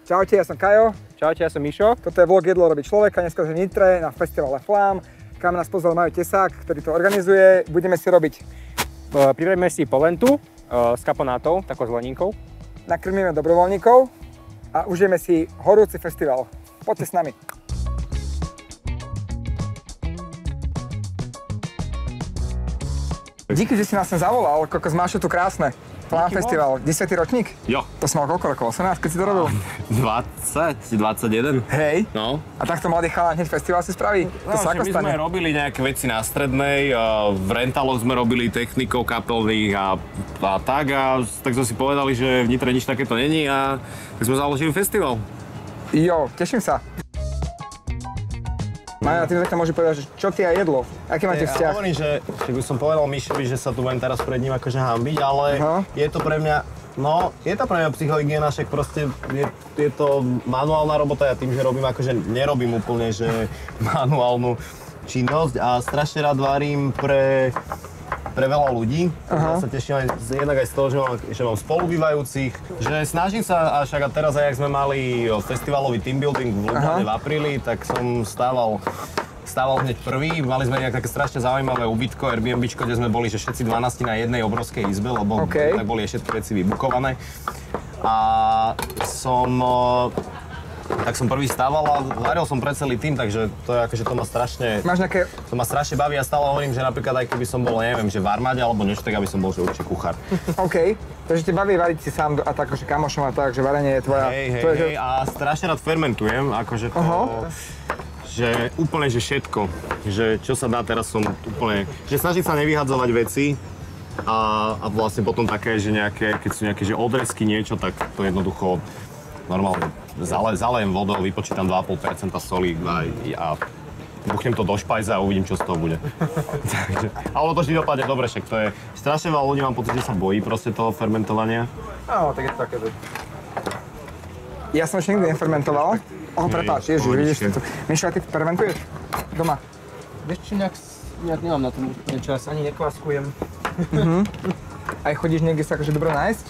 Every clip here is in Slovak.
Čaute, ja som Kajo. Čaute, ja som Mišo. Toto je vlog Jedlo robí človeka, dneska sme v Nitre na festivale Flám, kam nás pozval Majo Tesák, ktorý to organizuje. Budeme si robiť... Pripravíme si polentu s kaponátou, takou zeleninkou. Nakrmíme dobrovoľníkov a užijeme si horúci festival. Poďte s nami. Díky, že si nás sem zavolal, kokos, máš tu krásne. Flám festival, 10. ročník? Jo. To som mal koľko rokov? 18, keď si to robil? 20, 21. Hej. No. A takto mladý chalán hneď festival si spraví? To sa ako my stane? sme robili nejaké veci na strednej, v rentaloch sme robili technikov kapelných a tak sme si povedali, že v Nitre nič takéto není a tak sme založili festival. Jo, teším sa. Majo, ty takto môžeš povedať, že čo ty a jedlo? Aký máte vzťah? Ja hovorím, že už som povedal Mišovi, že sa tu budem teraz pred ním akože hanbiť, ale je to pre mňa, psychohygiena, však proste je to manuálna robota, ja tým, že robím akože nerobím úplne, že manuálnu činnosť a strašne rád varím pre veľa ľudí. Ja sa teším jednak aj z toho, že mám spolubývajúcich, že snažím sa, a však teraz aj jak sme mali festivalový team building v Lublane v apríli, tak som stával hneď prvý. Mali sme nejaké také strašne zaujímavé ubytko, Airbnbčko, kde sme boli, že všetci 12 na jednej obrovskej izbe, lebo tak boli aj všetky veci vybukované. A tak som prvý stával a varil som pre celý tým, takže to je akože to ma strašne... To ma strašne baví a stále hovorím, že napríklad aj keby som bol, neviem, že v armáde alebo niečo, tak aby som bol že určite kuchár. OK, takže te baví variť si sám a tak akože kamošom a tak, že varenie je tvoja... Hej, a strašne rád fermentujem, akože to... Že úplne, že všetko, že čo sa dá, teraz som úplne... Že snažím sa nevyhadzovať veci a vlastne potom také, že keď sú nejaké že odrezky niečo, tak to jednoducho normálne zalejem vodou, vypočítam 2,5% soli a buchnem to do špajza a uvidím, čo z toho bude. Ale to vždy dopadne dobre, však to je... Strašne veľa ľudí mám pocit, že sa bojí proste toho fermentovania. Áno, tak je to také, že... Ja som ešte nikdy nefermentoval. Prepáč, ježiš, vidíš to. Mišo, a ty fermentuješ doma? Vieš čo, nejak nemám na tom čas, ani nekvaskujem. Aj chodíš niekde sa akože dobro nájsť?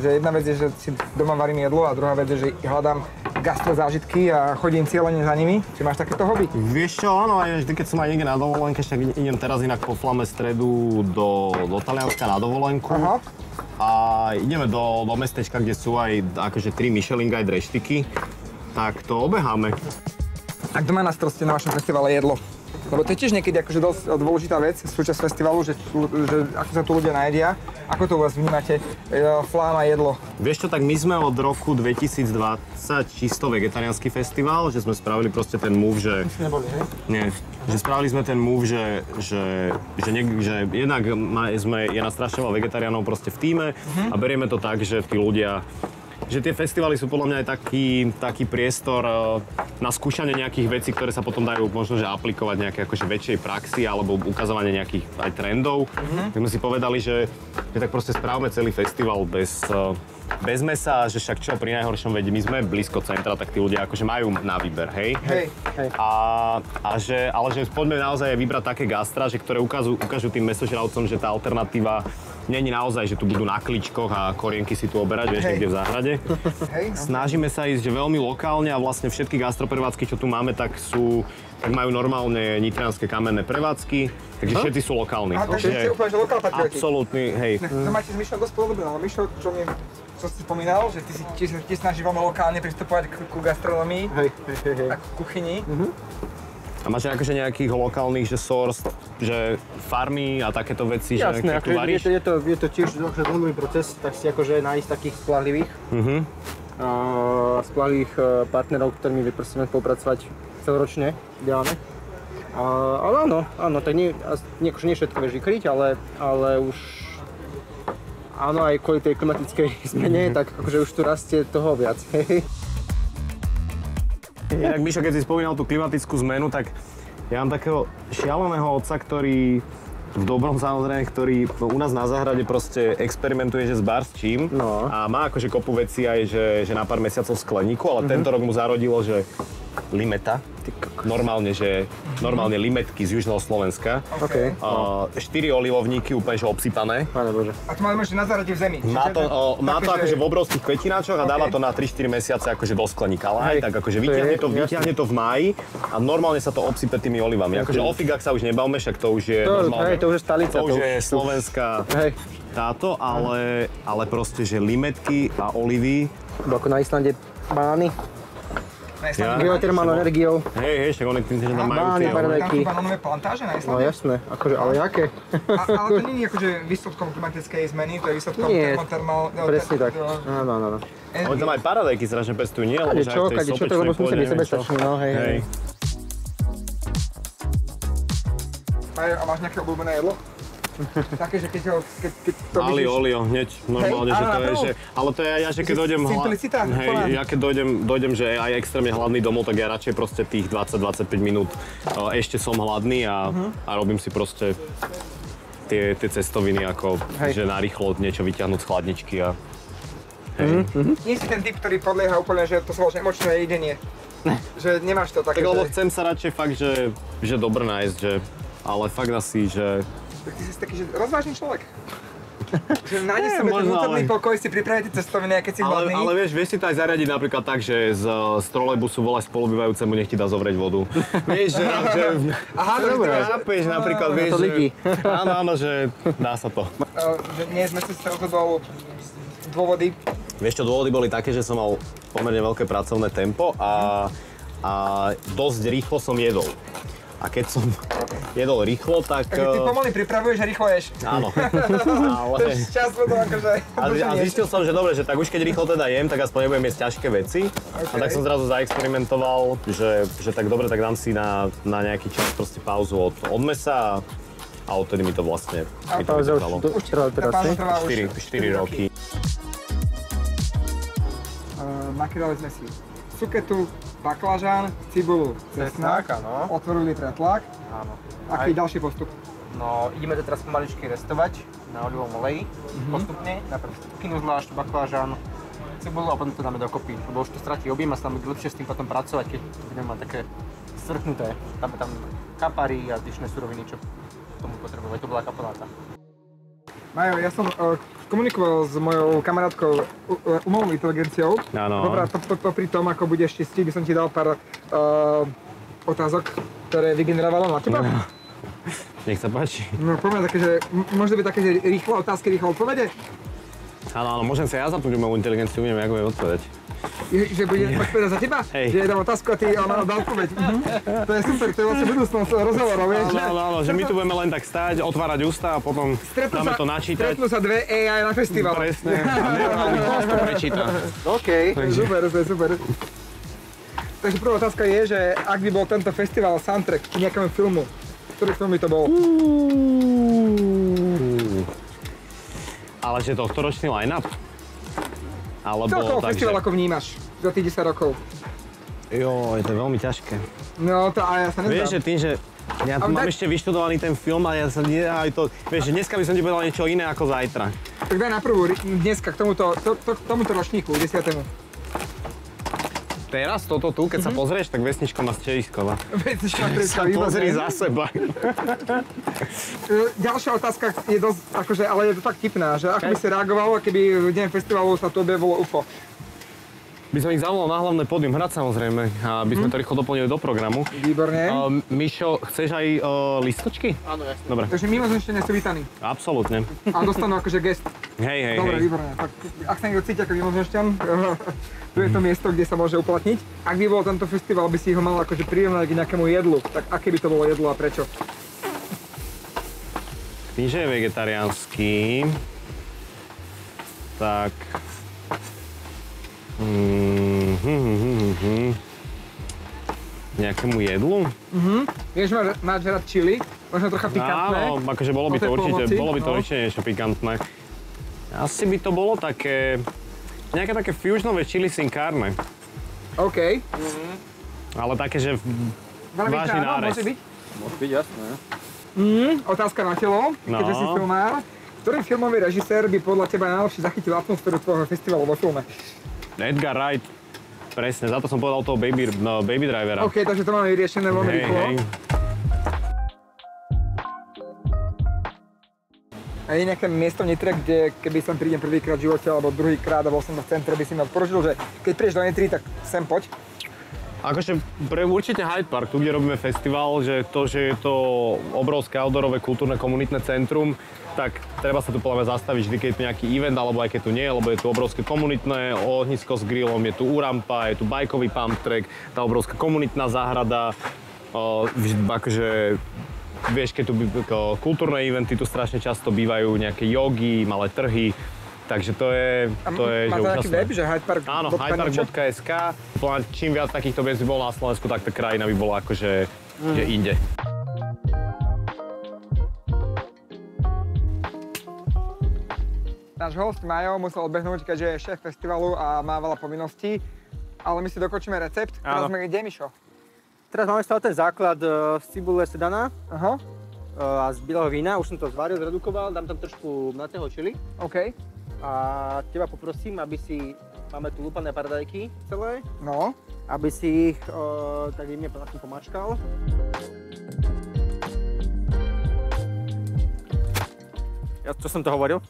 Že jedna vec je, že si doma varím jedlo a druhá vec je, že hľadám gastrozážitky a chodím cieľene za nimi. Či máš takéto hobby? Vieš čo, áno, aj vždy, keď som aj niekde na dovolenke, však idem teraz inak po Flame stredu do Talianska na dovolenku. A ideme do mestečka, kde sú aj akože 3 Michelin Guide reštiky, tak to obeháme. A kto má na starosti na vašom festivale jedlo? Lebo to je tiež niekedy akože dosť dôležitá vec, súčasť festivalu, že ako sa tu ľudia najedia. Ako to u vás vnímate, Flám a jedlo? Vieš čo, tak my sme od roku 2020 čisto vegetariánsky festival, že sme spravili proste ten move, že... Neboli, hej? Nie, že spravili sme ten move, že jednak je nás strašne veľa vegetariánov proste v tíme a berieme to tak, že tí ľudia... Že tie festivaly sú podľa mňa aj taký priestor na skúšanie nejakých vecí, ktoré sa potom dajú možno že aplikovať nejaké akože väčšej praxi alebo ukazovanie nejakých aj trendov. Tak sme si povedali, že tak proste správame celý festival bez mesa, že však čo pri najhoršom vede, my sme blízko centra, tak tí ľudia akože majú na výber, hej? Hej. Ale že poďme naozaj vybrať také gastra, že ktoré ukážu tým mesožravcom, že tá alternatíva není naozaj, že tu budú na kličkoch a korienky si tu oberať, vieš, niekde v záhrade. Snažíme sa ísť že veľmi lokálne a vlastne všetky gastroprevádzky, čo tu máme, tak majú normálne nitrianske kamenné prevádzky, takže všetci sú lokálni. Takže ste úplne, že lokál patrioti. Absolútne, hej. To máte s Mišom dosť podobné, ale Mišo, čo si spomínal, že ty snažíš veľmi lokálne pristupovať ku gastronomii a ku kuchyni. A máš akože nejakých lokálnych, že source, že farmy a takéto veci, jasné, že tu varíš? Je to tiež dlhý proces, tak si akože nájsť takých spolahlivých partnerov, ktorými vyprosíme spolupracovať celoročne, ideálne. Ale áno, tak nie všetko vieš vykryť, ale už áno, aj kvôli tej klimatickej zmene, tak akože už tu rastie toho viac. Inak, Mišo, keď si spomínal tú klimatickú zmenu, tak ja mám takého šialeného otca, ktorý v dobrom samozrejme, ktorý u nás na záhrade proste experimentuje, že s barčím a má akože kopu vecí aj, že na pár mesiacov skleníku, ale tento rok mu zarodilo, že limeta, Normálne limetky z južného Slovenska. OK. 4 olivovníky úplne že obsypané. Pane Bože. A to máme, že na zarade v zemi. Má to Také, akože v obrovských kvetináčoch a dáva to na 3-4 mesiace akože do skleníka. Ale aj tak akože vyťahne to v máji a normálne sa to obsype tými olivami. Akože o figách sa už nebavme, však to už je normálne. To už je stolica. To už je slovenská táto, ale proste, že limetky a olivy. Ako na Islande banány. Ja. Geotermálnou energiou. Hej, však oni tým, že tam majú Banány, tie... paradajky. Tam sú banánové plantáže na No Islande? jasné, akože, ale jaké? Ale to nie je akože výsledkom klimatickej zmeny, to je výsledkom Nie, termotermál... presne tak. Áno. Oni tam aj paradajky strašne pestujú, nie? Lebo že aj v tej Kadečo, sopečnej lebo sme pôde, byť neviem čo. sebestační, no hej. A máš nejaké obľúbené jedlo? Také, že keď to Olio, hneď, normálne, že to je, že... Ale to je ja, že keď dojdem... Simplicita? Hej, ja keď dojdem, že aj extrémne hladný domov, tak ja radšej proste tých 20-25 minút ešte som hladný a robím si proste tie cestoviny ako, že narýchlo niečo vyťahnuť z chladničky a... Hej. Nie si ten typ, ktorý podlieha úplne, že to sa volá emočné jedenie. Že nemáš to také, Tak lebo chcem sa radšej fakt, že dobre nájsť, že... Ale fakt asi, že... Tak ty si taký, že rozvážny človek. Že nájdeš sebe ten možno, vnútorný ale- pokoj, si pripraviť tie cestoviny, a keď si hladný. Ale vieš si to aj zariadiť napríklad tak, že z trolejbusu voláš spolubývajúcemu, nech ti dá zovrieť vodu. Vieš, že Aha, to Dobre. chápeš napríklad, vieš, to ľudí. Áno, že dá sa to. Že nie sme si rozhodol dôvody. Vieš čo, dôvody boli také, že som mal pomerne veľké pracovné tempo a dosť rýchlo som jedol. A keď som jedol rýchlo, tak... Takže ty pomaly pripravuješ a rýchlo ješ. Áno, ale... Čas potom akože... A zistil som, že dobre, že tak už keď rýchlo teda jem, tak aspoň nebudem jesť ťažké veci. A tak som zrazu zaexperimentoval, že tak dobre, tak dám si na nejaký čas proste pauzu od mesa a odtedy mi to vlastne vydržalo. Už trvá teraz, Tá pauza ne? trvá už 4 roky. Nakydali sme si cuketu, baklažán, cibulu, cesnak, áno. otvorili pretlak. Áno. Aký ďalší postup? No, ideme to teraz pomaličky restovať na olivovom oleji, postupne. Najprv cukinu zvlášť, baklážan, cibulu a potom to dáme dokopy, lebo už to stratí objem a sa nám lepšie s tým potom pracovať, keď to budeme mať také zvrknuté. Dáme tam kapary a zvyšné suroviny, čo k tomu potrebujeme. To bola kaponáta. Majo, ja som komunikoval s mojou kamarátkou umelou inteligenciou. Áno. Popri tom, ako budeš čistiť, by som ti dal pár otázok, ktoré vygenerovala na teba. Nech sa páči. No, poďme také, že môže byť také, že rýchle otázky, rýchle odpovede? Áno, môžem sa ja zapnúť umelú inteligenciu, budem ako budem odpovedať. Že bude odpovedať za teba? Hej. Že ja dám otázku a ty ona dá odpoveď. To je super, to je vlastne budúcnosť rozhovorov, vieš? Áno, že my tu budeme len tak stáť, otvárať ústa a potom dáme to načítať. Stretnú sa dve AI na festivale. Presne. A nereálny hlas to prečíta. OK, to je super, to je super. Takže prvá otázka je, že ak by bol tento festival soundtrack k nejakému filmu, ktorý film by to bol? Ale že tohtoročný line-up? Alebo Celkovo tak, festival že... ako vnímaš za tých 10 rokov? Jo, je to veľmi ťažké. No to a ja sa Vieš, že nezdám. tým, že ja Ale mám daj- ešte vyštudovaný ten film a ja sa aj to... Vieš, že dneska by som ti povedal niečo iné ako zajtra. Tak daj na prvú dneska k tomuto ročníku, 10. Teraz toto tu, keď sa pozrieš, tak vesničko má stelisko. Vesnička predsa, Pozri výborné. za seba. Ďalšia otázka je dosť, akože, ale je to fakt tipná, že ako by si reagoval, keby v deň festivalu sa tu objavilo UFO? By som ich zavolal na hlavné pódium hrať samozrejme, aby sme to rýchlo doplnili do programu. Výborne. Mišo, chceš aj listočky? Áno, jasne. Dobre, Takže mimozemšťania sú vítaní absolútne. a dostanú akože gest. Hej, Dobre, hej. výborné. Tak, ak sa niekto cíti ako mimozemšťan, tu je to miesto, kde sa môže uplatniť. Ak by bol tento festival, by si ho mal akože prirovnať k nejakému jedlu, tak aké by to bolo jedlo a prečo? Tým, že je vegetariánsky, tak... Nejakému jedlu? Vieš, máš rád chili, možno trocha pikantné. Áno, akože bolo by to Po tej určite, pomoci, bolo by to no. určite niečo pikantné. Asi by to bolo také... Nejaké také fusionové chili sin carne. OK. Ale také, že vážny Áno, nárez. môže byť. Môže byť, jasné. Otázka na telo, keďže si filmár. Ktorý filmový režisér by podľa teba najlepšie zachytil atmosféru tvojho festivalu vo filme? Edgar Wright, Presne, za to som povedal toho baby drivera. OK, takže to máme vyriešené veľmi rýchlo. A je nejaké miesto v Nitre, kde keby sem prídem prvýkrát v živote alebo druhýkrát a bol som v centre, by si mi odporučil, že keď prídeš do Nitry, tak sem poď? Akože určite Hyde Park, tu kde robíme festival, že je to obrovské outdoorové kultúrne komunitné centrum, tak treba sa tu podľa mňa zastaviť vždy, keď je tu nejaký event, alebo aj keď tu nie, lebo je tu obrovské komunitné ohnisko s grillom, je tu U-rampa, je tu bajkový pump track, tá obrovská komunitná záhrada, akože vieš, keď tu kultúrne eventy tu strašne často bývajú nejaké jogy, malé trhy, takže to je že úžasné. Máte nejaký web, že Hyde Park? Áno, hydepark.sk. Čím viac takýchto miest by bolo na Slovensku, tak tá krajina by bola akože že inde. Náš host Majo musel odbehnúť, keďže je šéf festivalu a má veľa povinností, ale my si dokončíme recept. Teraz sme kde, Mišo? Teraz máme stále ten základ z cibule sedana a z bieleho vína. Už som to zvaril, zredukoval, dám tam trošku mladého čili. OK. A teba poprosím, aby si, máme tu lúpané paradajky celé, No. aby si ich tak jemne pomačkal. Čo som to hovoril?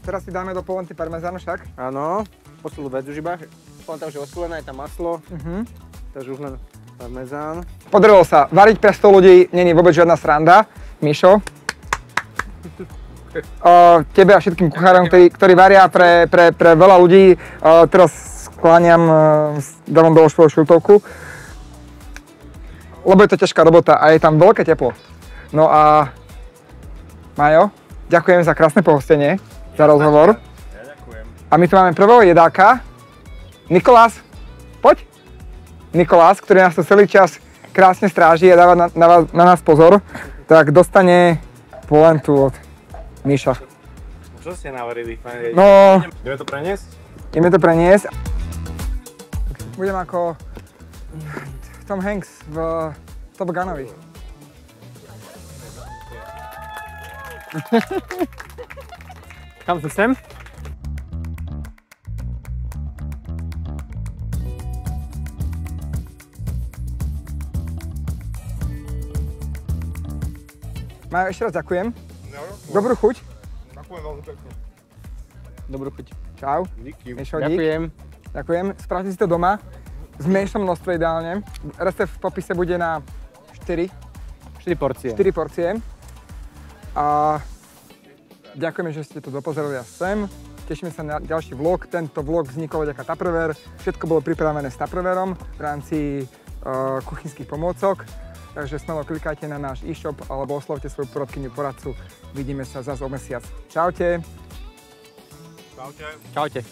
Teraz si dáme do polenty parmezánu však. Áno, poslednú vec už iba. Poviem tam, že osvolené je tam maslo, takže už len parmezán. Podarilo sa. Variť pre 100 ľudí není vôbec žiadna sranda. Mišo. Tebe a všetkým kuchárom, ktorí varia pre veľa ľudí, teraz skláňam, dávam dole svoju šiltovku. Lebo je to ťažká robota a je tam veľké teplo. No a Majo, ďakujem za krásne pohostenie, za rozhovor. Ja ďakujem. A my tu máme prvého jedáka, Nikolás, poď. Nikolás, ktorý nás tu celý čas krásne stráži a dáva na nás pozor, tak dostane polentu od Miša. Čo ste navarili? No, Ideme to preniesť? ideme to preniesť. Budem ako Tom Hanks v Top Gunovi. Kam to sem? Majo, ešte raz ďakujem. Dobrú chuť. Ďakujem veľmi pekne. Dobrú chuť. Čau. Díky. Mišo, dík. Ďakujem. Ďakujem. Spravte si to doma. V menšom množstve ideálne. Recept v popise bude na 4 porcie. A ďakujeme, že ste to dopozerali až sem. Tešíme sa na ďalší vlog. Tento vlog vznikol vďaka Tupperware. Všetko bolo pripravené s Tupperwareom v rámci kuchynských pomôcok. Takže smelo klikajte na náš e-shop alebo oslovte svoju poradkyňu, poradcu. Vidíme sa zase o mesiac. Čaute. Čaute. Čaute.